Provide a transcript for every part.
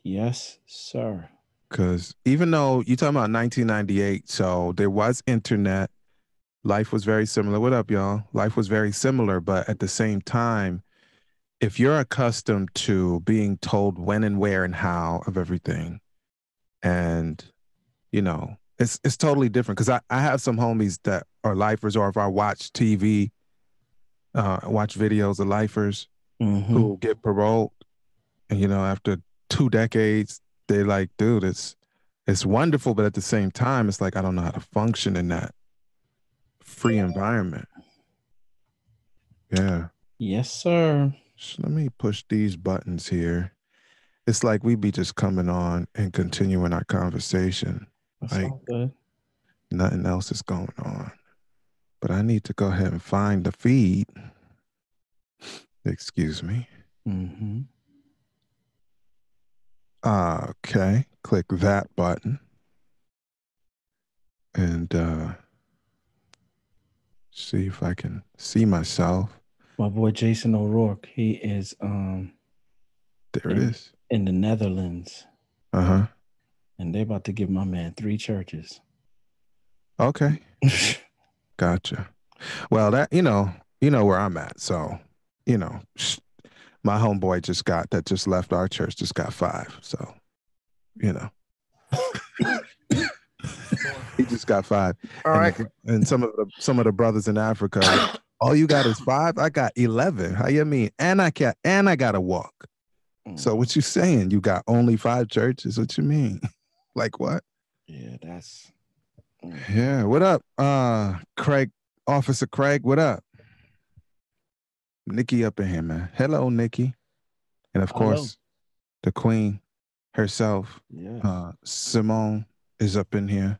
Yes, sir. Because even though you're talking about 1998, so there was internet, life was very similar. What up, y'all? Life was very similar, but at the same time, if you're accustomed to being told when and where and how of everything, and it's totally different. Because I have some homies that are lifers, or if I watch TV, watch videos of lifers Mm-hmm. who get paroled, and after 2 decades, they're like, dude, it's wonderful, but at the same time, it's like I don't know how to function in that free environment. Yeah. Yes, sir. So let me push these buttons here. It's like we be just coming on and continuing our conversation. That's Like all good. nothing else is going on. But I need to go ahead and find the feed. Excuse me. Mm-hmm. Okay. Click that button. And see if I can see myself. My boy Jason O'Rourke, he is There it in is. in the Netherlands, Uh-huh. and they're about to give my man 3 churches. Okay. Gotcha. Well, that you know where I'm at. So, you know, my homeboy just left our church, just got 5. So, you know, he just got 5. All And right. some of the brothers in Africa, like, all you got is 5. I got 11. How you mean? And I got to walk. So what you saying? You got only 5 churches? What you mean? Like what? Yeah, that's Yeah. What up? Craig, Officer Craig, what up? Nikki up in here, man. Hello, Nikki. And of hello. course, the queen herself, Yes. Simone, is up in here.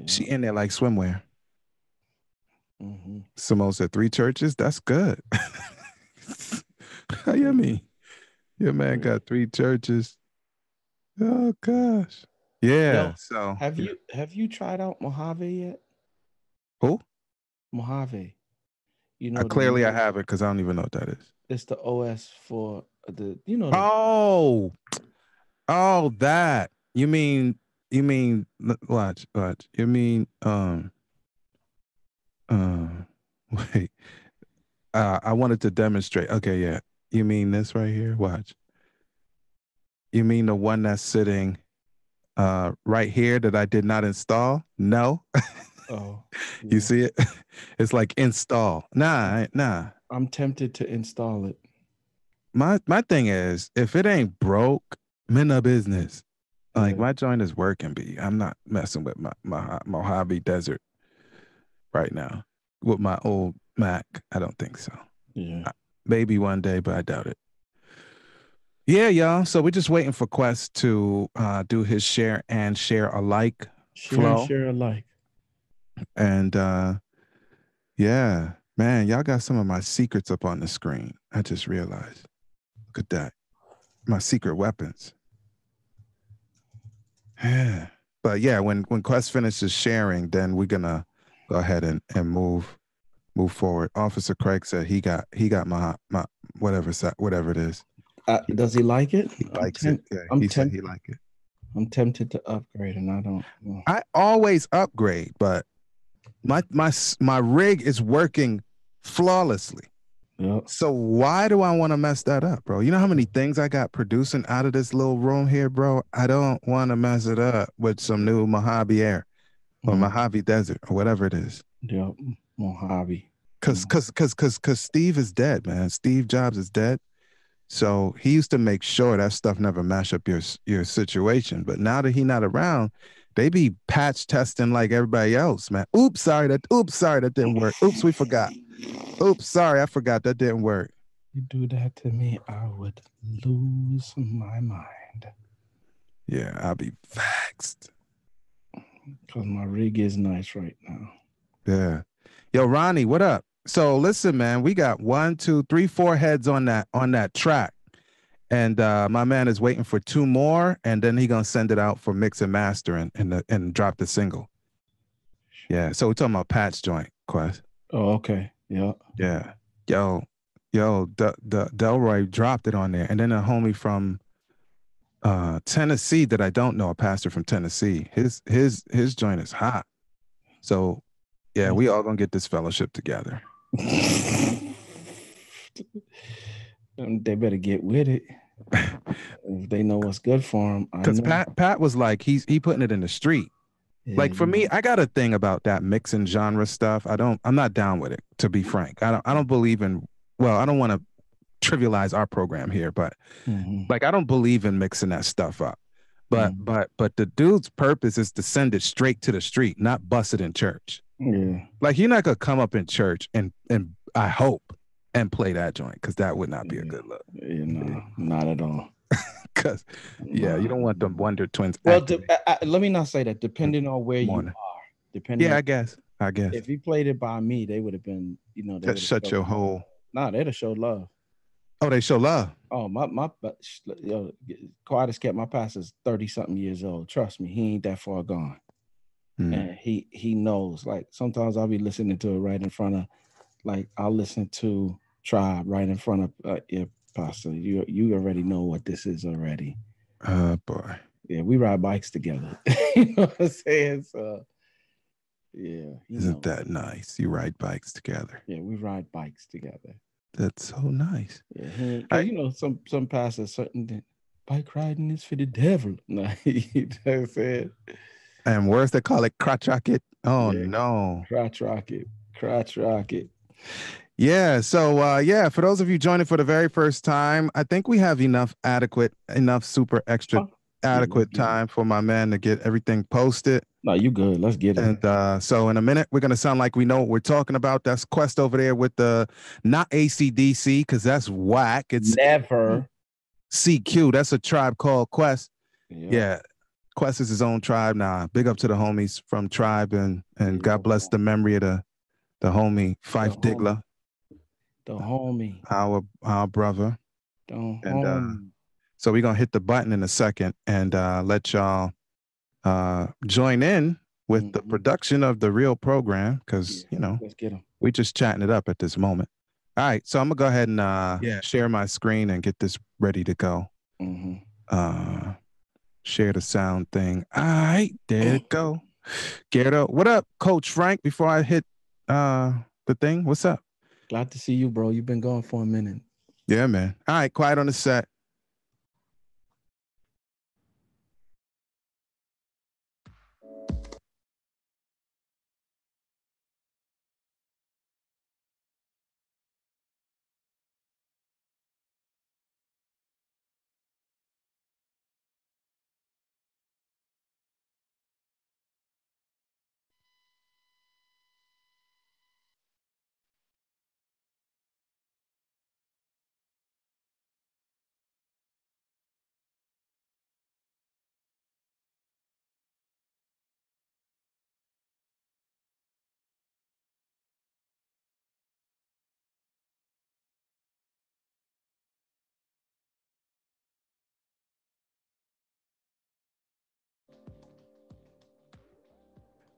She Yeah. in there like swimwear. Mm-hmm. Simone said 3 churches. That's good. How you mean? Your man got 3 churches. Oh gosh. Yo, Yeah. So have yeah. you tried out Mojave yet? Who? Mojave. You I know the clearly I new haven't because I don't even know what that is. it's the OS for the the Oh, oh, that. You mean watch. You mean uh wait. I wanted to demonstrate. Okay, yeah. You mean this right here? Watch. You mean the one that's sitting right here that I did not install? No. oh You yeah. see it? It's like install. Nah. I'm tempted to install it. My thing is, if it ain't broke, I'm in the business. Like Yeah. my joint is working, B. I'm not messing with my Mojave Desert right now. With my old Mac, I don't think so. Yeah. Maybe one day, but I doubt it. Yeah, y'all. So we're just waiting for Quest to do his share and share alike Share and flow. share alike. And yeah, man, y'all got some of my secrets up on the screen. I just realized. Look at that. My secret weapons. Yeah. But yeah, when Quest finishes sharing, then we're gonna go ahead and move forward. Officer Craig said he got my whatever it is. He, Does he like it? he likes it. Yeah, I'm he said temp he like it. I'm tempted to upgrade, and I don't. I always upgrade, but my rig is working flawlessly. Yep. So why do I want to mess that up, bro? You know how many things I got producing out of this little room here, bro? I don't want to mess it up with some new Mojave Air or Mm, Mojave Desert or whatever it is. yep. Mojave. Cause Mm. cause cause cause cause Steve is dead, man. Steve Jobs is dead. So he used to make sure that stuff never mash up your situation. But now that he not around, they be patch testing like everybody else, man. Oops, sorry, that didn't work. Oops, we forgot. Oops, sorry, I forgot that didn't work. You do that to me, I would lose my mind. Yeah, I'll be vexed. Because my rig is nice right now. Yeah. Yo, Ronnie, what up? So listen, man, we got 1, 2, 3, 4 heads on that track. And my man is waiting for 2 more, and then he gonna send it out for mix and master and drop the single. Yeah. So we're talking about Pat's joint, Quest. Oh, okay. Yeah. Yeah. Yo, Delroy dropped it on there. And then a homie from Tennessee that I don't know, a pastor from Tennessee. His joint is hot. So yeah, we all gonna get this fellowship together. They better get with it. If they know what's good for them. Because Pat was like, he putting it in the street. Yeah, like for me, I got a thing about that mixing genre stuff. I'm not down with it, to be frank. I don't believe in, well, I don't want to trivialize our program here, but like I don't believe in mixing that stuff up. But the dude's purpose is to send it straight to the street, not bust it in church. Yeah. Like you're not gonna come up in church and I hope and play that joint, because that would not be a good look. Yeah, no, not at all. Because you don't want them Wonder Twins. Well, let me not say that. Depending on where you are, I guess. If he played it by me, they would have been, they shut your whole. Nah, they'd have showed love. Oh, they show love. Oh, quietest kept, my pastor's 30-something years old. Trust me, he ain't that far gone. And he knows. Like sometimes I'll be listening to it right in front of, like I'll listen to Tribe right in front of your pastor. You already know what this is already. Boy. Yeah, we ride bikes together. You know what I'm saying? So yeah. Isn't that nice? You ride bikes together. Yeah, we ride bikes together. That's so nice. Yeah, some pastors certain bike riding is for the devil. No, you know what I'm saying? And worse, they call it crotch rocket. Oh yeah. No. Crotch rocket. Yeah. So for those of you joining for the very first time, I think we have enough super extra adequate time for my man to get everything posted. No, you good. Let's get it. And so in a minute, we're gonna sound like we know what we're talking about. That's Quest over there with the not AC/DC, because that's whack. It's never CQ. That's a tribe called Quest. Yeah. Quest is his own tribe now. Big up to the homies from Tribe, and God bless the memory of the homie Fife Diggler. The homie. Our brother. So we're gonna hit the button in a second and let y'all join in with the production of the real program, because let's get them. We just chatting it up at this moment. All right, so I'm gonna go ahead and share my screen and get this ready to go. Share the sound thing. All right, there it go. Gerdo, what up, Coach Frank? Before I hit the thing, what's up? Glad to see you, bro. You've been gone for a minute. Yeah, man. All right, quiet on the set.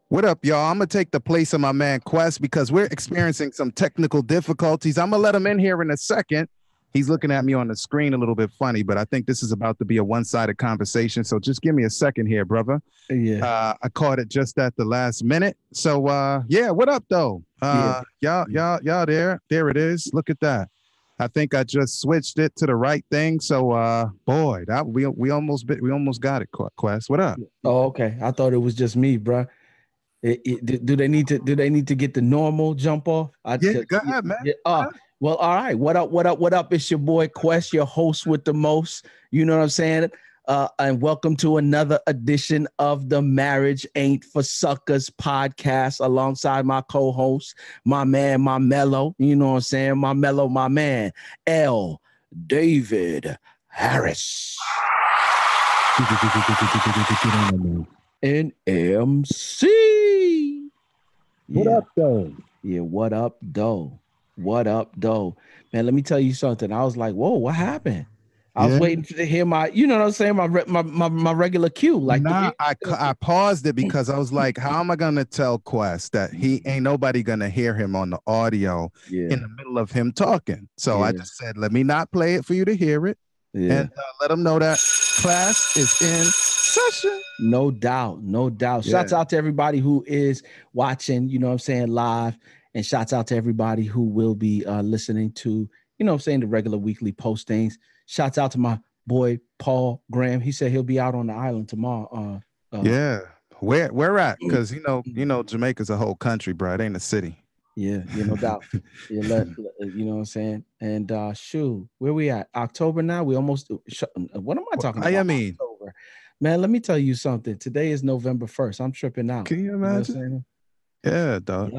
What up, y'all? I'm going to take the place of my man Quest because we're experiencing some technical difficulties. I'm going to let him in here in a second. He's looking at me on the screen a little bit funny, but I think this is about to be a one-sided conversation. So just give me a second here, brother. Yeah. I caught it just at the last minute. So what up though? Y'all there. There it is. Look at that. I think I just switched it to the right thing. So boy, that we almost got it, Quest. What up? Oh, okay. I thought it was just me, bro. Do they need to get the normal jump off? Go ahead, man. Yeah, well, all right. What up? It's your boy Quest, your host with the most. You know what I'm saying? And welcome to another edition of the Marriage Ain't for Suckers podcast, alongside my co-host, my man, my mellow. You know what I'm saying? My mellow, my man, L. David Harris. And MC. What up, though? Yeah, what up, though? What up, though? Man, let me tell you something. I was like, whoa, what happened? I was waiting to hear my, you know what I'm saying, my regular cue. Like, I paused it because I was like, how am I gonna tell Quest that he ain't nobody gonna hear him on the audio in the middle of him talking? So I just said, let me not play it for you to hear it. Yeah. And let them know that class is in session. No doubt. No doubt. Shouts Yeah. out to everybody who is watching, you know what I'm saying, live. And shouts out to everybody who will be listening to, you know what I'm saying, the regular weekly postings. Shouts out to my boy, Paul Graham. He said he'll be out on the island tomorrow. Yeah. Where at? Because, you know, Jamaica's a whole country, bro. It ain't a city. Yeah, no doubt. Yeah, you know what I'm saying? And shoot, where we at? October now? We almost what am I talking about? I mean, October. Man, let me tell you something. Today is November 1st. I'm tripping out. can you You know what I'm imagine? saying? Yeah, dog.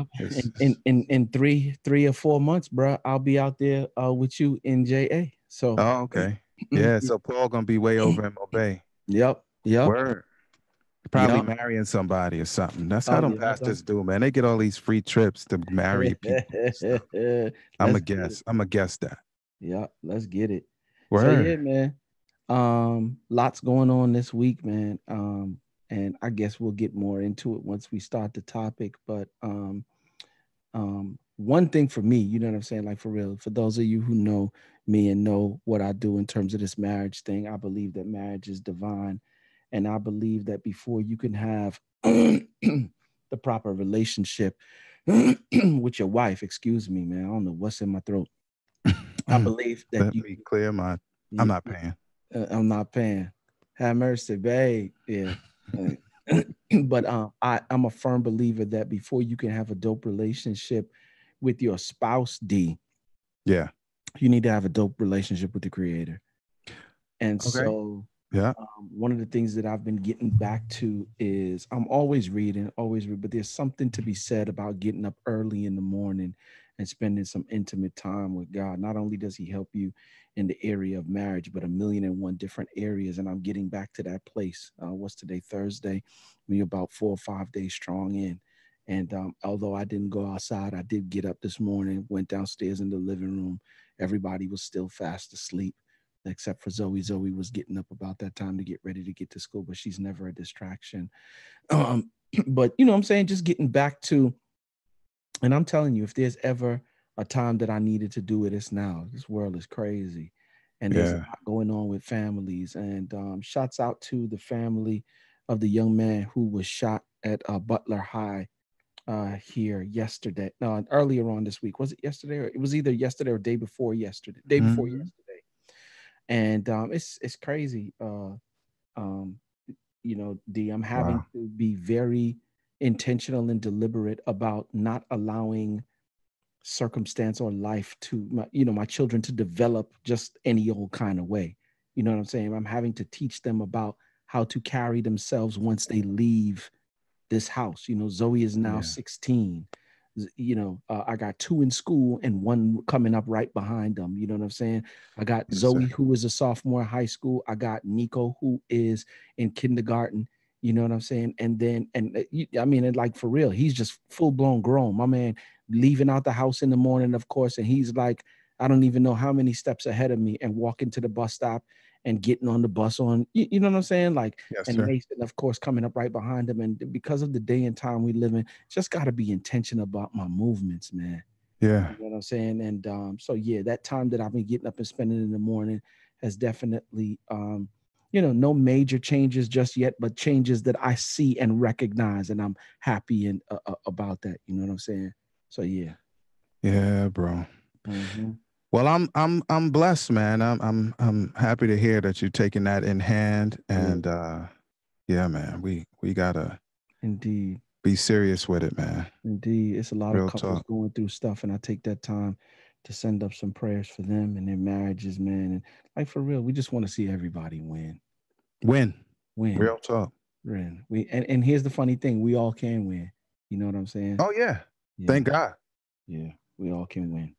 Yep. In three or 4 months, bro, I'll be out there with you in JA. So Oh, okay. Yeah, so Paul gonna be way over in Mojave. Yep. Word. Probably Yep. marrying somebody or something. That's Oh how them yeah, pastors do, man. They get all these free trips to marry people. I'm a guess. I'm a guess that. Yeah, let's get it. So yeah, Word. man. Lots going on this week, man. And I guess we'll get more into it once we start the topic. But one thing for me, you know what I'm saying? Like for real, for those of you who know me and know what I do in terms of this marriage thing, I believe that marriage is divine. And I believe that before you can have the proper relationship with your wife, excuse me, man. I don't know what's in my throat. I believe that Let me clear my. I'm not paying. I'm not paying. Have mercy, babe. Yeah. But I'm a firm believer that before you can have a dope relationship with your spouse, D, Yeah. you need to have a dope relationship with the creator. And Okay. so Yeah. one of the things that I've been getting back to is I'm always reading, but there's something to be said about getting up early in the morning and spending some intimate time with God. Not only does he help you in the area of marriage, but a million and one different areas. And I'm getting back to that place. What's today? Thursday. We're about 4 or 5 days strong in. And although I didn't go outside, I did get up this morning, went downstairs in the living room. Everybody was still fast asleep except for Zoe. Zoe was getting up about that time to get ready to get to school, but she's never a distraction. But you know what I'm saying? Just getting back to, and I'm telling you, if there's ever a time that I needed to do it, it's now. This world is crazy. And there's a lot going on with families. And shouts out to the family of the young man who was shot at Butler High here yesterday. No, earlier on this week. Was it yesterday? Or it was either yesterday or day before yesterday. Day before yesterday. And it's crazy. You know, D, I'm having to be very intentional and deliberate about not allowing circumstance or life to my children to develop just any old kind of way. You know what I'm saying? I'm having to teach them about how to carry themselves once they leave this house. You know, Zoe is now 16. You know, I got 2 in school and 1 coming up right behind them. You know what I'm saying? I got Zoe, who is a sophomore in high school. I got Nico, who is in kindergarten. You know what I'm saying? And then, I mean, like for real, he's just full blown grown. My man leaving out the house in the morning, of course, and he's like, I don't even know how many steps ahead of me, and walking to the bus stop and getting on the bus on, you know what I'm saying? Like, and Mason, of course, coming up right behind him. And because of the day and time we live in, just got to be intentional about my movements, man. Yeah. You know what I'm saying? And so, yeah, that time that I've been getting up and spending in the morning has definitely, you know, no major changes just yet, but changes that I see and recognize. And I'm happy and about that. You know what I'm saying? So, yeah. Yeah, bro. Mm-hmm. Well, I'm blessed, man. I'm happy to hear that you're taking that in hand, and yeah, man, we gotta indeed be serious with it, man. Indeed, it's a lot Real of couples talk. going through stuff, and I take that time to send up some prayers for them and their marriages, man. And like for real, we just want to see everybody win. Win. Real talk. Win. And here's the funny thing: we all can win. You know what I'm saying? Oh yeah. Thank God. Yeah, we all can win.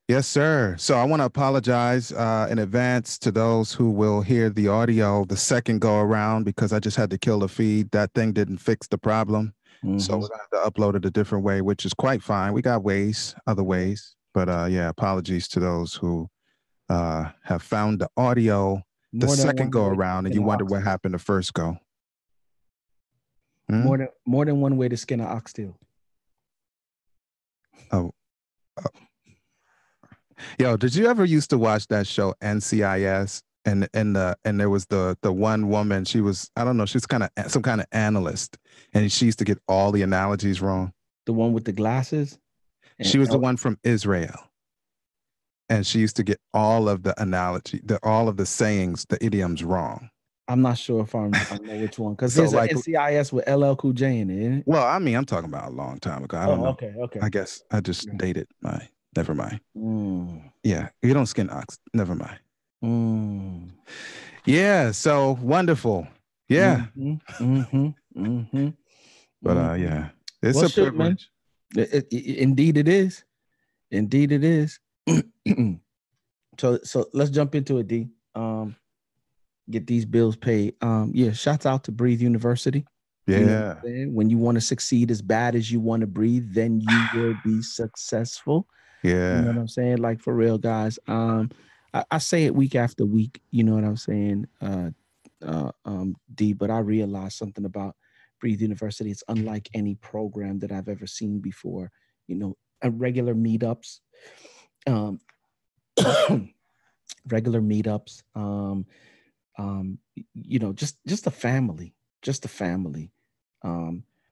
Yes, sir. So I want to apologize in advance to those who will hear the audio the second go around, because I just had to kill the feed. That thing didn't fix the problem. So we're going to have to upload it a different way, which is quite fine. We got other ways. But yeah, apologies to those who have found the audio the second go around and you wonder what happened the first go. More than one way to skin an oxtail. Oh. Yo, did you ever used to watch that show NCIS? And there was the one woman, she was, I don't know, she was kind of some kind of analyst, and she used to get all the analogies wrong. The one with the glasses? She was the one from Israel. And she used to get all of the analogy, all of the sayings, the idioms wrong. I'm not sure if I know which one, because So, there's like, an NCIS with LL Cool J in it, isn't it? well, I mean, I'm talking about a long time ago. I don't know. Okay. I guess I just dated my, never mind. Mm. Yeah, you don't skin ox. Never mind. Mm. Yeah, so wonderful. Yeah. But yeah, it's a privilege. Man. Indeed it is. Indeed it is. So let's jump into it, D. Get these bills paid. Yeah, shouts out to Bri the University. Yeah. You know when you want to succeed as bad as you want to breathe, then you will be successful. Yeah. You know what I'm saying? Like, for real, guys. I say it week after week, you know what I'm saying? D, but I realized something about Bri the University. It's unlike any program that I've ever seen before. You know, regular meetups, regular meetups, you know, just a family,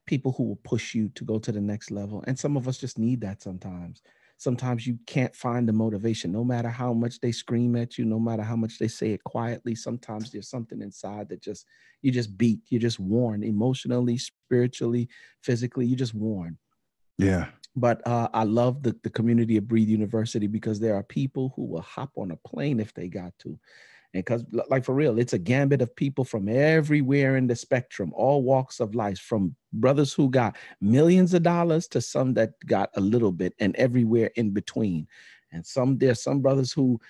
people who will push you to go to the next level. And some of us just need that sometimes. Sometimes you can't find the motivation, no matter how much they scream at you, no matter how much they say it quietly. Sometimes there's something inside that you're just worn emotionally, spiritually, physically, you're just worn. Yeah. But I love the community of Bri University, because there are people who will hop on a plane if they got to. And because, like, for real, it's a gambit of people from everywhere in the spectrum, all walks of life, from brothers who got millions of dollars to some that got a little bit, and everywhere in between. And there's some brothers who,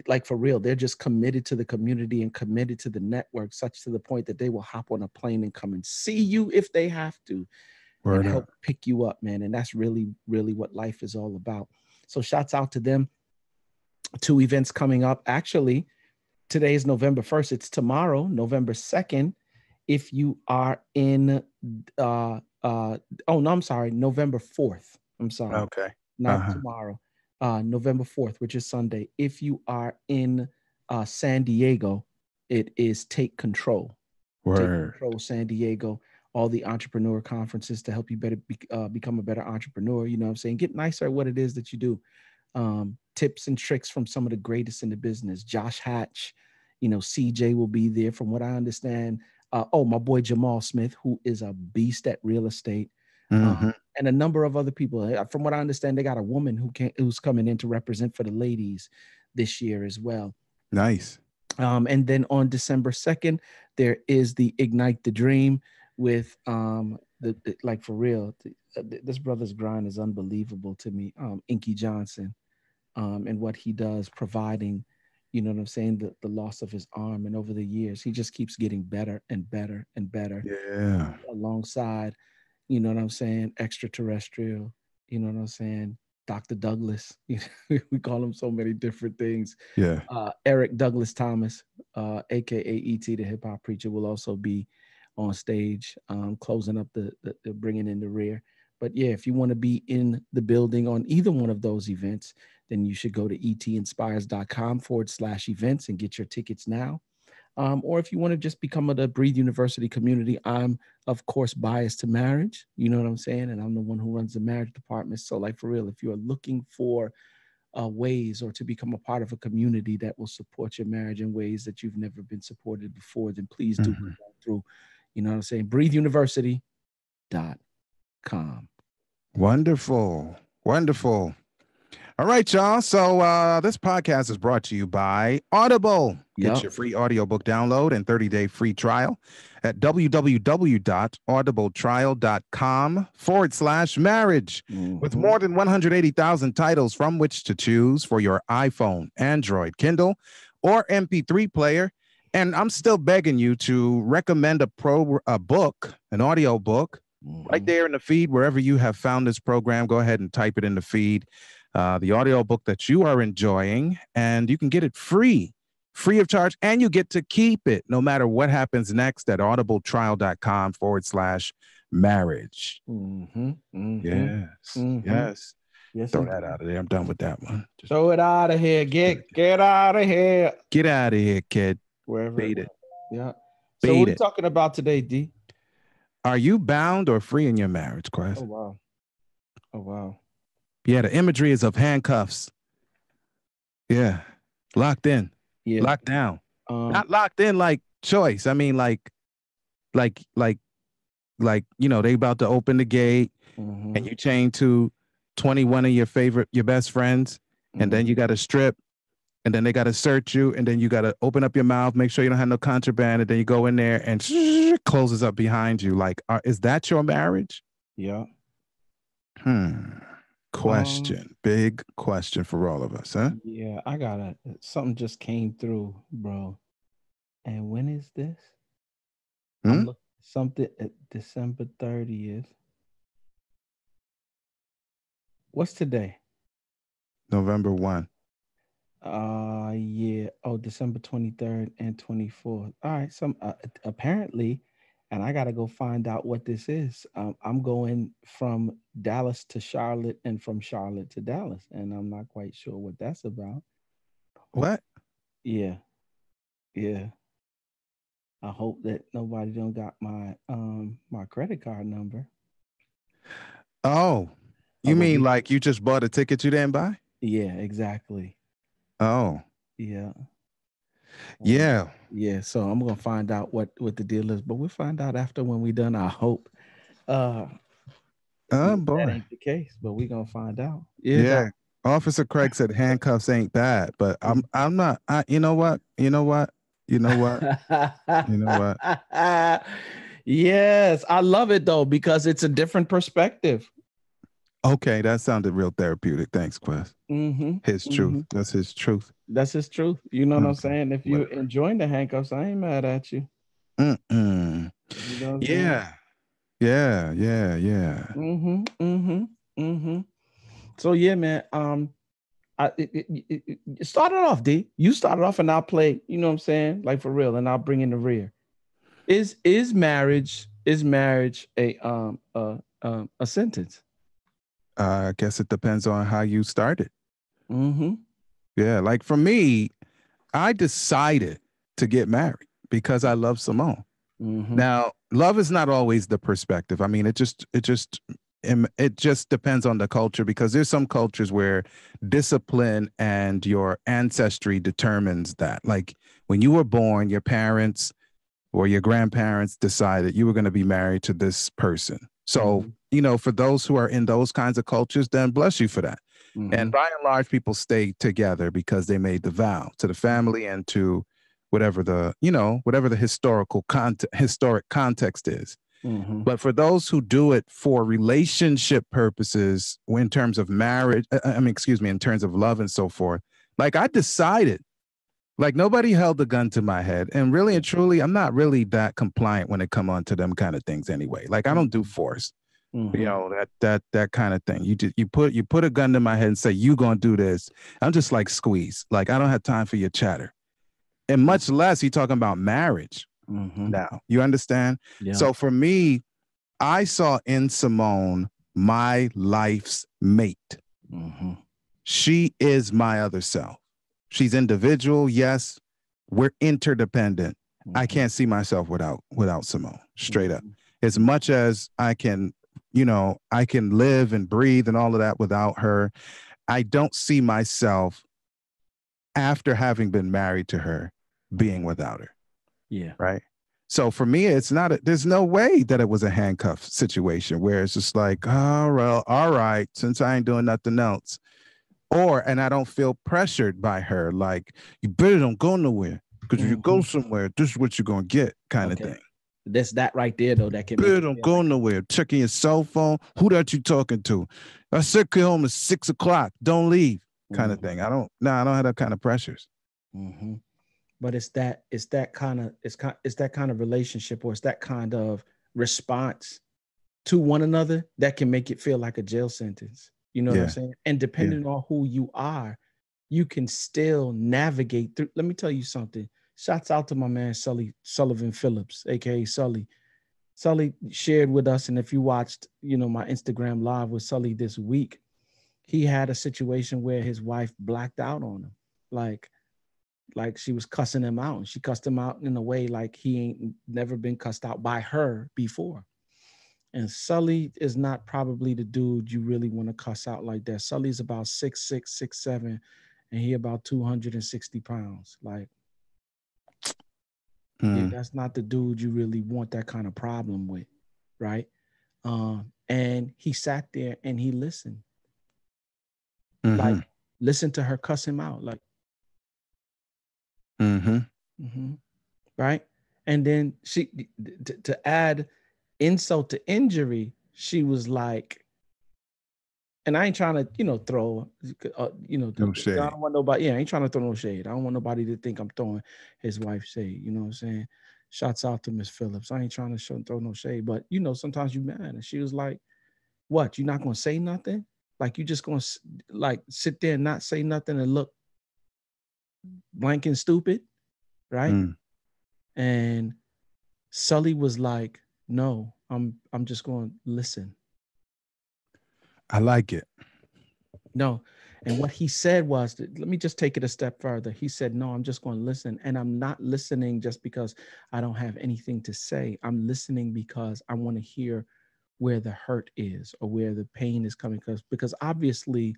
like, for real, they're just committed to the community and committed to the network, such to the point that they will hop on a plane and come and see you if they have to. And help pick you up, man. And that's really, really what life is all about. So shouts out to them. 2 events coming up. Actually, today is November 1st. It's tomorrow, November 2nd. If you are in, November 4th. I'm sorry. Okay. Not tomorrow. November 4th, which is Sunday. If you are in San Diego, it is Take Control. Word. Take Control San Diego. All the entrepreneur conferences to help you better become a better entrepreneur. You know what I'm saying? Get nicer at what it is that you do. Tips and tricks from some of the greatest in the business. Josh Hatch, you know, CJ will be there, from what I understand. My boy Jamal Smith, who is a beast at real estate. And a number of other people. From what I understand, they got a woman who's coming in to represent for the ladies this year as well. Nice. And then on December 2nd, there is the Ignite the Dream with like, for real, this brother's grind is unbelievable to me. Inky Johnson, and what he does, providing, you know what I'm saying, the loss of his arm, and over the years he just keeps getting better and better and better. Yeah. Alongside, you know what I'm saying, Extraterrestrial, you know what I'm saying, Dr. Douglas, we call him so many different things. Yeah. Eric Douglas Thomas, aka E.T. the hip hop preacher, will also be on stage, closing up the bringing in the rear. But yeah, if you want to be in the building on either one of those events, then you should go to etinspires.com/events and get your tickets now. Or if you want to just become a Bri University community, I'm of course biased to marriage, you know what I'm saying? And I'm the one who runs the marriage department. So, like, for real, if you're looking for ways, or to become a part of a community that will support your marriage in ways that you've never been supported before, then please do come through. You know what I'm saying? BreatheUniversity.com. Wonderful. Wonderful. All right, y'all. So this podcast is brought to you by Audible. Get your free audiobook download and 30-day free trial at www.audibletrial.com/marriage. With more than 180,000 titles from which to choose for your iPhone, Android, Kindle, or MP3 player. And I'm still begging you to recommend a book, an audio book, right there in the feed, wherever you have found this program. Go ahead and type it in the feed, the audio book that you are enjoying, and you can get it free of charge, and you get to keep it no matter what happens next at audibletrial.com/marriage. Yes. Yes. Yes, Throw he that did. out of there. I'm done with that one. Just Throw it out of here. Get out of here. get out of here, kid. Wherever Beat it it. went. Yeah. So what Beat are we it. talking about today, D? Are you bound or free in your marriage, Oh Quest? wow. Oh wow. Yeah, the imagery is of handcuffs. Yeah. Locked in. Yeah. Locked down. Um, Not locked in like choice. I mean like like they about to open the gate and mhm, you chain to 21 of your best friends, and then mhm. you got to strip, and then they got to search you, and then you got to open up your mouth, make sure you don't have no contraband, and then you go in there and closes up behind you. Like, is that your marriage? Yeah. Hmm. Um, Question. Big question for all of us, huh? yeah, I gotta something just came through, bro. And when is this? I'm Hmm? looking something at December 30th. What's today? November 1. Yeah. Oh, December 23rd and 24th. All right. Some apparently, and I gotta go find out what this is. I'm going from Dallas to Charlotte and from Charlotte to Dallas, and I'm not quite sure what that's about. What? Yeah, yeah. I hope that nobody don't got my credit card number. Oh, Oh, you but mean we like you just bought a ticket you didn't buy? yeah, exactly. Oh, Yeah. Um, yeah. yeah, so I'm gonna find out what the deal is, but we'll find out after when we done. I hope uh Oh that boy. ain't the case, but we gonna find out. Yeah, dog. Yeah. Officer Craig said handcuffs ain't bad, but I'm not. You know what? You know what? You know what? You know what? Yes, I love it though because it's a different perspective. Okay, that sounded real therapeutic. Thanks, Quest. Mm-hmm. His Mm-hmm. truth. That's his truth. That's his truth. You know what I'm Okay. saying? If you Whatever. enjoying the handcuffs, I ain't mad at you. Mm-mm. You know what I'm saying? Yeah. Yeah. Yeah. Yeah. Mm-hmm. Mm-hmm. Mm-hmm. So yeah, man. It started off, D. You started off, and I'll play. You know what I'm saying? Like for real, and I'll bring in the rear. Is marriage a sentence? I guess it depends on how you started. Mm-hmm. Yeah. Like for me, I decided to get married because I love Simone. Mm-hmm. Now, love is not always the perspective. I mean, it just depends on the culture, because there's some cultures where discipline and your ancestry determines that. Like when you were born, your parents or your grandparents decided you were going to be married to this person. So, Mm-hmm. for those who are in those kinds of cultures, then bless you for that. Mm-hmm. And by and large, people stay together because they made the vow to the family and to whatever the historic context is. Mm-hmm. But for those who do it for relationship purposes, in terms of marriage, excuse me, in terms of love and so forth, like I decided, like nobody held a gun to my head, and really Yeah. and truly, I'm not really that compliant when it come on to them kind of things anyway. Like I don't do force, Mm-hmm. that kind of thing. You put a gun to my head and say you gonna do this. I'm just like squeeze. Like I don't have time for your chatter, and much less you talking about marriage. Mm-hmm. Now you understand. Yeah. So for me, I saw in Simone my life's mate. Mm-hmm. She is my other self. She's individual, yes. We're interdependent. I Mm-hmm. can't see myself without Simone, straight up. Mm-hmm. As much as I can live and breathe and all of that without her, I don't see myself, after having been married to her, being without her. Yeah. Right. So for me, there's no way that it was a handcuff situation where it's just like, oh, well, all right, since I ain't doing nothing else. And I don't feel pressured by her, like, you better don't go nowhere, because if you go Mm-hmm. somewhere, this is what you're going to get, kind of Okay. thing. That's that right there though. That can make Better it don't feel go like nowhere. Checking your cell phone. Who that you talking to? I said, get home at 6 o'clock. Don't leave, kind of mm-hmm. thing. I don't have that kind of pressures. Mm-hmm. But it's that kind of relationship, or it's that kind of response to one another that can make it feel like a jail sentence. You know what I'm Yeah. saying? And Yeah. depending on who you are, you can still navigate through. Let me tell you something. Shouts out to my man Sullivan Phillips, aka Sully. Sully shared with us, and if you watched, my Instagram live with Sully this week, he had a situation where his wife blacked out on him. Like she was cussing him out, and she cussed him out in a way like he ain't never been cussed out by her before. And Sully is not probably the dude you really want to cuss out like that. Sully's about 6'6", 6'7", and he about 260 pounds. Like, yeah, that's not the dude you really want that kind of problem with, right? And he sat there and he listened. Like, listen to her cuss him out. Like, right? And then she, to add insult to injury, she was like, and I ain't trying to, throw, no shade. I don't want nobody, I ain't trying to throw no shade. I don't want nobody to think I'm throwing his wife shade. You know what I'm saying? Shouts out to Miss Phillips. I ain't trying to throw no shade, but sometimes you mad. And she was like, what, you're not going to say nothing? Like, you just going to like sit there and not say nothing and look blank and stupid, right? And Sully was like, no, I'm just going to listen. I like it. No. And what he said was, let me just take it a step further. He said, no, I'm just going to listen. And I'm not listening just because I don't have anything to say. I'm listening because I want to hear where the hurt is or where the pain is coming. Because obviously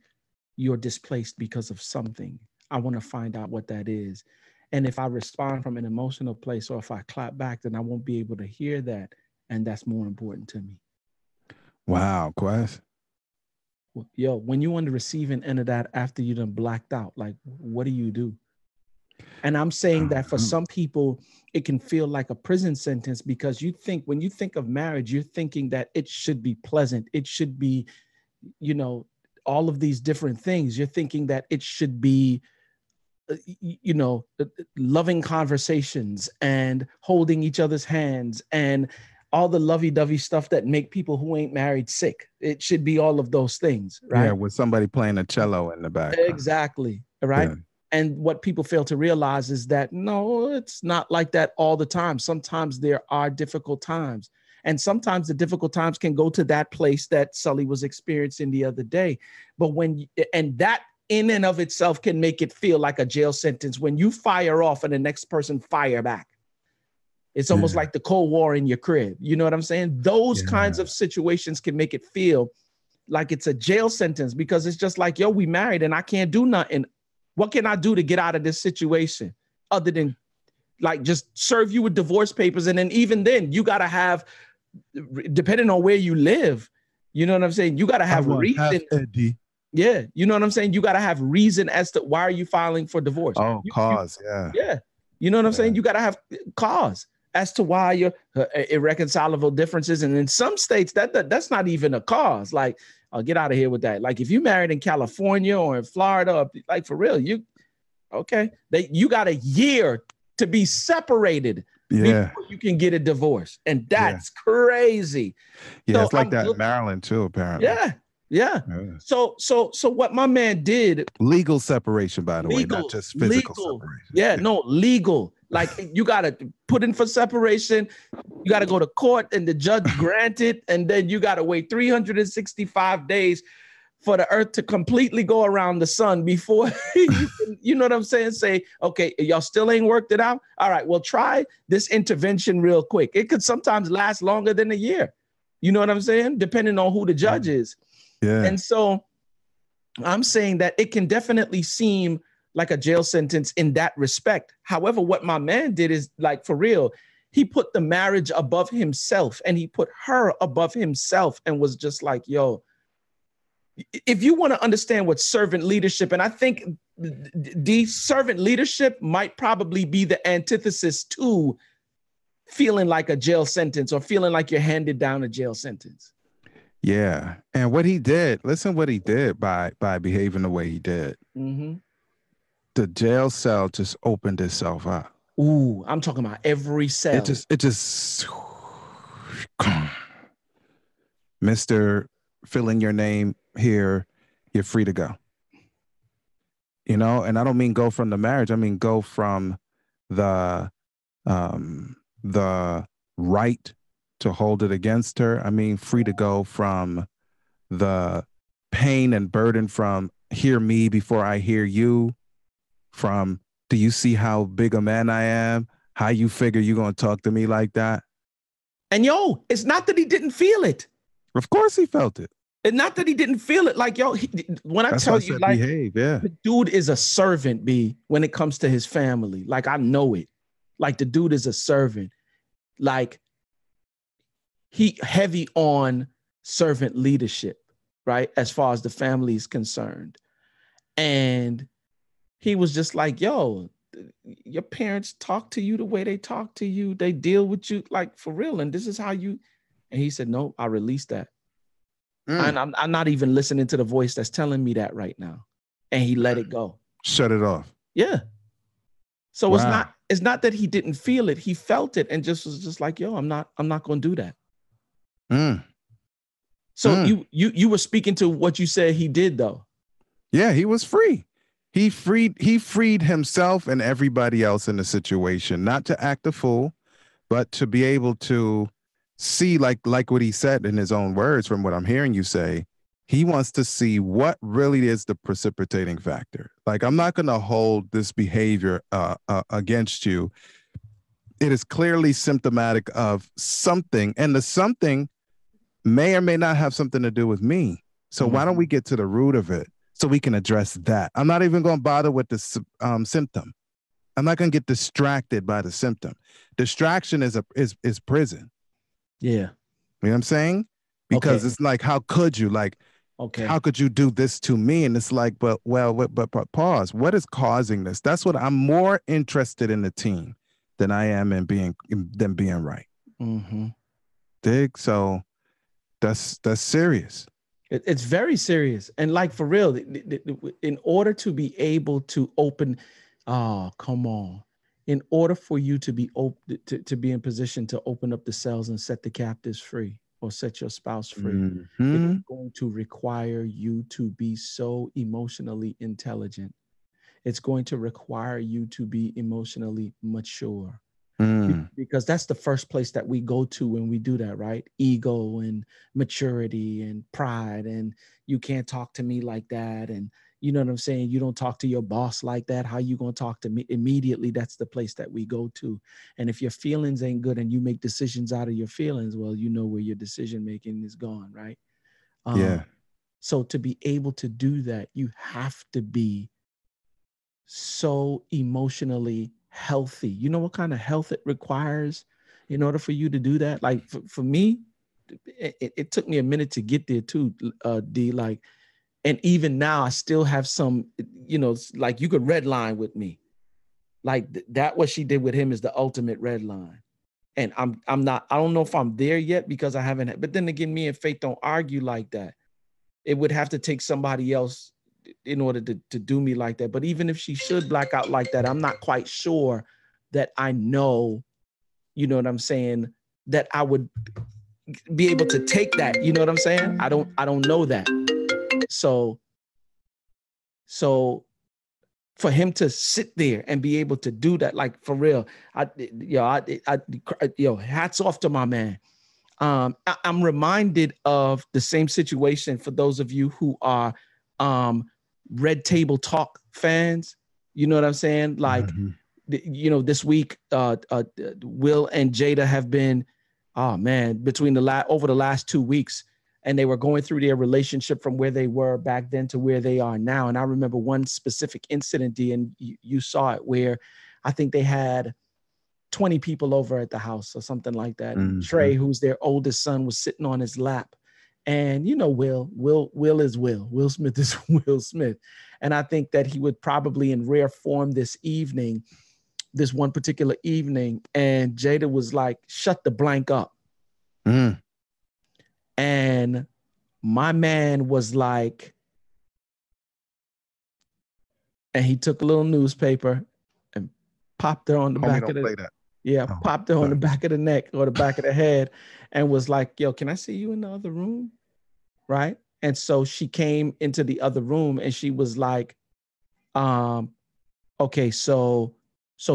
you're displaced because of something. I want to find out what that is. And if I respond from an emotional place or if I clap back, then I won't be able to hear that. And that's more important to me. Wow, Quest. Yo, when you on the receiving end of that after you done blacked out, like, what do you do? And I'm saying that for some people, it can feel like a prison sentence because when you think of marriage, you're thinking that it should be pleasant. It should be, all of these different things. You're thinking that it should be, loving conversations and holding each other's hands and all the lovey-dovey stuff that make people who ain't married sick. It should be all of those things, right? Yeah, with somebody playing a cello in the background. Exactly, right? Yeah. And what people fail to realize is that, no, it's not like that all the time. Sometimes there are difficult times. And sometimes the difficult times can go to that place that Sully was experiencing the other day. But that in and of itself can make it feel like a jail sentence when you fire off and the next person fire back. It's almost like the Cold War in your crib. You know what I'm saying? Those kinds of situations can make it feel like it's a jail sentence because it's just like, yo, we married and I can't do nothing. What can I do to get out of this situation other than like just serve you with divorce papers? And then even then you got to have, depending on where you live, you know what I'm saying? You got to have reason. Yeah. You know what I'm saying? You got to have reason as to why are you filing for divorce? Oh, cause. Yeah. You know what I'm saying? You got to have cause as to why you're irreconcilable differences. And in some states that's not even a cause. Like, I'll get out of here with that. Like if you married in California or in Florida, or like for real, you got a year to be separated before you can get a divorce. And that's crazy. Yeah, so it's like that in Maryland too, apparently. Yeah. So what my man did. Legal separation, by the way, not just physical separation. Yeah, no, legal. Like you got to put in for separation. You got to go to court and the judge grant it. And then you got to wait 365 days for the earth to completely go around the sun before you know what I'm saying? Say, okay, y'all still ain't worked it out. All right, well, try this intervention real quick. It could sometimes last longer than a year. You know what I'm saying? Depending on who the judge is. Yeah. And so I'm saying that it can definitely seem like a jail sentence in that respect. However, what my man did is like, for real, he put the marriage above himself and he put her above himself and was just like, yo, if you want to understand what servant leadership, and I think the servant leadership might probably be the antithesis to feeling like a jail sentence or feeling like you're handed down a jail sentence. Yeah. And what he did, listen what he did by behaving the way he did. Mm-hmm. The jail cell just opened itself up. Ooh, I'm talking about every cell. It just Mr. Filling your name here, you're free to go. You know, and I don't mean go from the marriage. I mean go from the right to hold it against her. I mean free to go from the pain and burden from hear me before I hear you, from do you see how big a man I am? How you figure you gonna talk to me like that? And yo, it's not that he didn't feel it. Of course he felt it. And not that he didn't feel it. Like, yo, when I That's tell why I you, said like, behave, yeah. the dude is a servant, B, when it comes to his family. Like, I know it. Like, the dude is a servant. Like, he heavy on servant leadership, right? As far as the family is concerned. And he was just like, yo, your parents talk to you the way they talk to you. They deal with you like for real. And this is how you, and he said, no, I released that. And I'm not even listening to the voice that's telling me that right now. And he let it go. Shut it off. Yeah. So Wow. it's not that he didn't feel it. He felt it and just was just like, yo, I'm not going to do that. So you were speaking to what you said he did though. Yeah, he was free. He freed himself and everybody else in the situation, not to act a fool, but to be able to see, like what he said in his own words, from what I'm hearing you say, he wants to see what really is the precipitating factor. Like, I'm not going to hold this behavior against you. It is clearly symptomatic of something, and the something may or may not have something to do with me. So why don't we get to the root of it so we can address that? I'm not even going to bother with the symptom. I'm not going to get distracted by the symptom. Distraction is prison. Yeah. You know what I'm saying? Because it's like, how could you? Like, how could you do this to me? And it's like, but pause. What is causing this? That's what I'm more interested in the team than I am in being right. Dig? So that's serious. It's very serious. And like, for real, in order to be able to open, in order for you to be to be in position to open up the cells and set the captives free or set your spouse free, it's going to require you to be so emotionally intelligent. It's going to require you to be emotionally mature. Because that's the first place that we go to when we do that, right? Ego and maturity and pride, and you can't talk to me like that. And you know what I'm saying? You don't talk to your boss like that. How you going to talk to me? Immediately, that's the place that we go to. And if your feelings ain't good and you make decisions out of your feelings, well, you know where your decision making is gone, right? Yeah. So to be able to do that, you have to be so emotionally healthy. You know what kind of health it requires in order for you to do that? Like for me, it took me a minute to get there too, D. Like, and even now I still have some, you know, like you could red line with me. Like that what she did with him is the ultimate red line. And I'm not, I don't know if I'm there yet because I haven't, but then again, me and Faith don't argue like that. It would have to take somebody else in order to do me like that. But even if she should black out like that, I'm not quite sure that I know, you know what I'm saying, that I would be able to take that. You know what I'm saying? I don't know that. So for him to sit there and be able to do that, like for real, hats off to my man. I'm reminded of the same situation for those of you who are Red Table Talk fans. You know what I'm saying? Like, this week, Will and Jada have been, between over the last 2 weeks, and they were going through their relationship from where they were back then to where they are now. And I remember one specific incident, and you saw it, where I think they had 20 people over at the house or something like that. Trey, who's their oldest son, was sitting on his lap. And you know, Will is Will. Will Smith is Will Smith. And I think that he would probably in rare form this one particular evening, and Jada was like, shut the blank up. And my man was like, and he took a little newspaper and popped her on the back of the popped her on the back of the neck or the back of the head, and was like, yo, can I see you in the other room? Right. And so she came into the other room and she was like, okay, so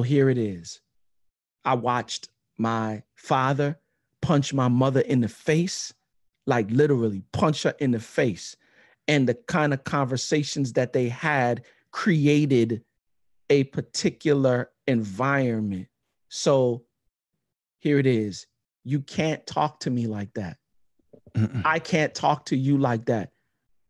here it is. I watched my father punch my mother in the face, like literally punch her in the face. and the kind of conversations that they had created a particular environment. So here it is. You can't talk to me like that. I can't talk to you like that.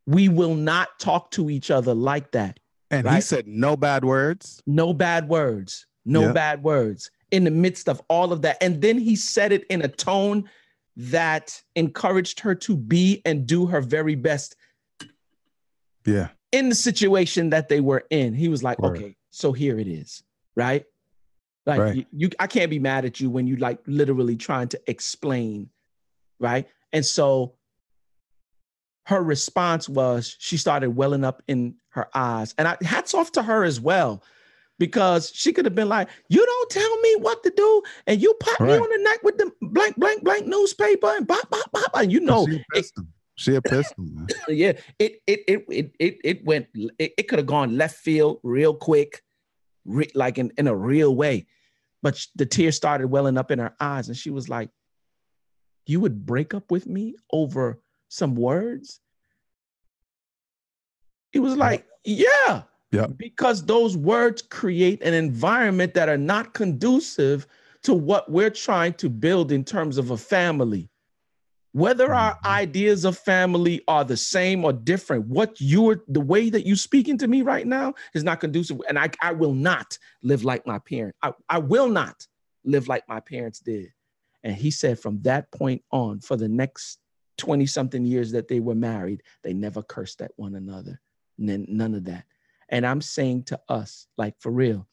We will not talk to each other like that. And right? He said no bad words. No bad words. No bad words in the midst of all of that. And then he said it in a tone that encouraged her to be and do her very best. Yeah. In the situation that they were in. He was like, okay, so here it is. Right. Like I can't be mad at you when you like literally trying to explain. Right. And so her response was she started welling up in her eyes. And hats off to her as well, because she could have been like, you don't tell me what to do. And you pop me on the neck with the blank, blank, blank newspaper and bop, bop, bop. And you know, she a pistol, man. Yeah, it went, it could have gone left field real quick, like in a real way. But the tears started welling up in her eyes. And she was like, you would break up with me over some words? It was like, yeah, because those words create an environment that are not conducive to what we're trying to build in terms of a family. Whether our ideas of family are the same or different, the way that you speaking to me right now is not conducive. And I will not live like my parents. I will not live like my parents did. And he said from that point on, for the next 20 something years that they were married, they never cursed at one another. None of that. And I'm saying to us, like for real,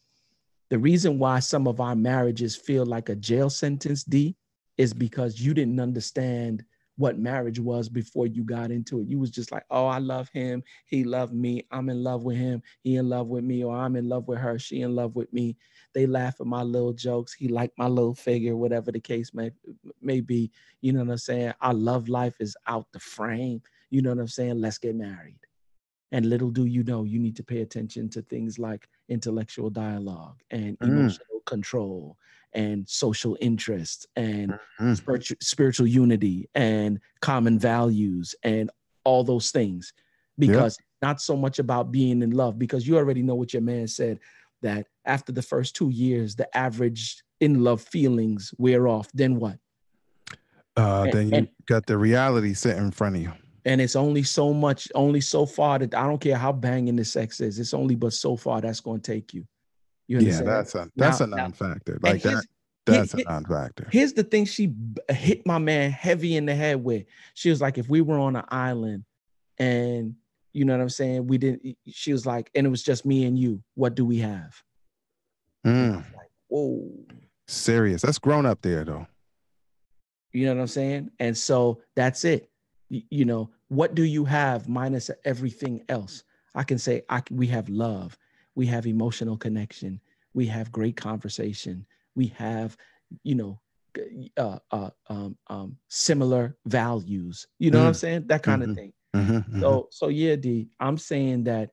the reason why some of our marriages feel like a jail sentence, D, is because you didn't understand what marriage was before you got into it. You was just like, oh, I love him. He loved me. I'm in love with him. He in love with me, or I'm in love with her. She in love with me. They laugh at my little jokes. He liked my little figure, whatever the case may be. You know what I'm saying? Our love life is out the frame. You know what I'm saying? Let's get married. And little do you know, you need to pay attention to things like intellectual dialogue and emotional control and social interest and spiritual unity and common values and all those things. Because not so much about being in love, because you already know what your man said, that after the first 2 years, the average in love feelings wear off. Then what? Then you got the reality set in front of you. And it's only so far that I don't care how banging the sex is. It's only but so far that's going to take you. You understand? Yeah, that's a non-factor. Like that's a non-factor. Here's the thing she hit my man heavy in the head with. She was like, if we were on an island and you know what I'm saying? She was like, and it was just me and you, what do we have? Like, whoa. Serious. That's grown up there though. You know what I'm saying? And so that's it. You know, what do you have minus everything else? I can say we have love. We have emotional connection. We have great conversation. We have, you know, similar values. You know what I'm saying? That kind of thing. So yeah, D, I'm saying that,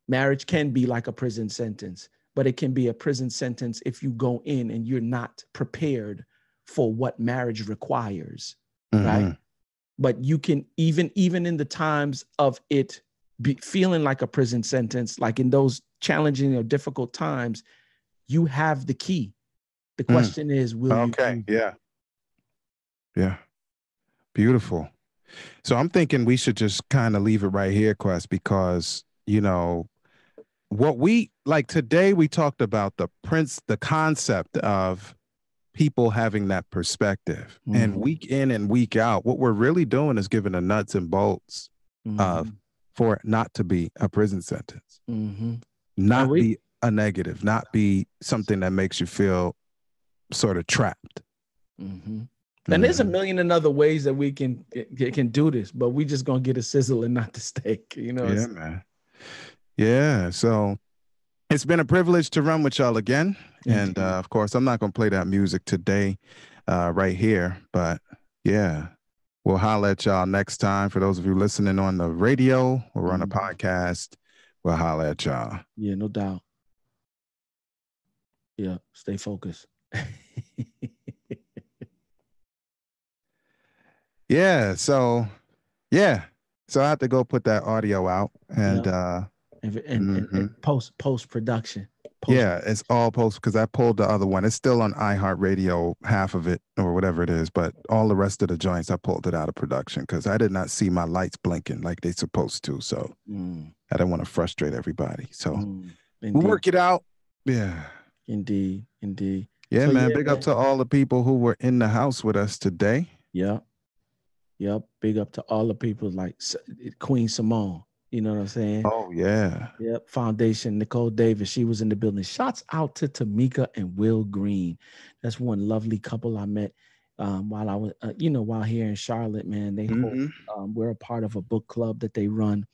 marriage can be like a prison sentence, but it can be a prison sentence if you go in and you're not prepared for what marriage requires. Right. But you can even in the times of it feeling like a prison sentence, like in those challenging or difficult times, you have the key. The question is, will you? Okay. Yeah. Beautiful. So I'm thinking we should just kind of leave it right here, Quest, because, you know, what we like today, we talked about the concept of people having that perspective, and week in and week out, what we're really doing is giving the nuts and bolts of for it not to be a prison sentence, not be a negative, not be something that makes you feel sort of trapped. And there's a million and other ways that we can do this, but we just gonna get a sizzle and not the steak, you know. Yeah, man. Yeah. So it's been a privilege to run with y'all again. And of course, I'm not going to play that music today right here. But yeah, we'll holler at y'all next time. For those of you listening on the radio or on the podcast, we'll holler at y'all. Yeah, no doubt. Yeah, stay focused. Yeah. So, yeah. So I have to go put that audio out and and post production. Yeah, it's all post because I pulled the other one. It's still on iHeartRadio, half of it or whatever it is, but all the rest of the joints I pulled it out of production because I did not see my lights blinking like they supposed to. So I didn't want to frustrate everybody. So we'll work it out. Yeah. Indeed. Yeah, so, man. Big up to all the people who were in the house with us today. Yep. Big up to all the people like Queen Simone. You know what I'm saying? Oh, yeah. Yep. Foundation, Nicole Davis. She was in the building. Shouts out to Tamika and Will Green. That's one lovely couple I met while I was, while here in Charlotte, man. They hold, we're a part of a book club that they run.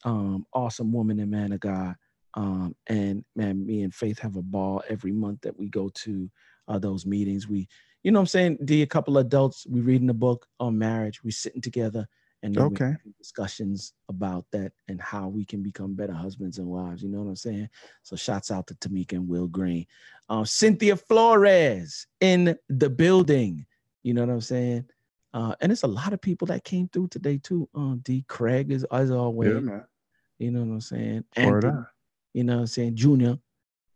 Awesome woman and man of God. And man, me and Faith have a ball every month that we go to those meetings. We, you know what I'm saying? A couple of adults, we reading a book on marriage. We sitting together and then we're having discussions about that and how we can become better husbands and wives. You know what I'm saying? So shouts out to Tamika and Will Green. Cynthia Flores in the building. You know what I'm saying? And it's a lot of people that came through today too. D. Craig is as always. Yeah, man. You know what I'm saying? Anthony, you know what I'm saying? Junior,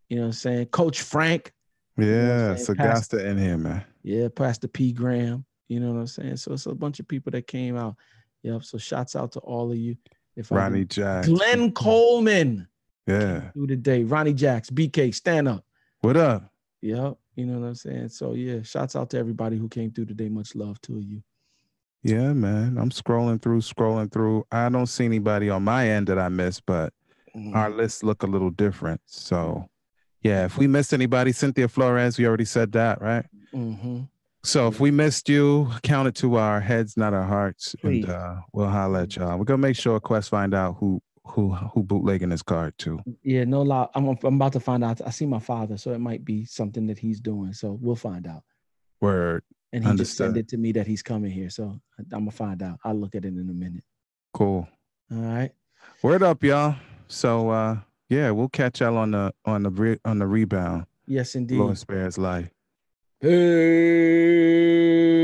you know what I'm saying? Coach Frank. Yeah, SuckaZ in here, man. Yeah, Pastor P. Graham. You know what I'm saying? So it's a bunch of people that came out. Yep. So shouts out to all of you. Ronnie Jacks. Glenn Coleman. Yeah. Through the day. Ronnie Jacks, BK, stand up. What up? Yep. You know what I'm saying? So yeah, shouts out to everybody who came through today. Much love to you. Yeah, man. I'm scrolling through. I don't see anybody on my end that I missed, but our lists look a little different. So yeah, if we missed anybody, Cynthia Flores, we already said that, right? So if we missed you, count it to our heads, not our hearts. Please. And we'll holler at y'all. We're gonna make sure Quest find out who bootlegging his card too. Yeah, no lie. I'm about to find out. I see my father, so it might be something that he's doing. So we'll find out. Word. And he just sent it to me that he's coming here. So I'm gonna find out. I'll look at it in a minute. Cool. All right. Word up, y'all. So yeah, we'll catch y'all on the rebound. Yes, indeed. Lord spare his life. Hey.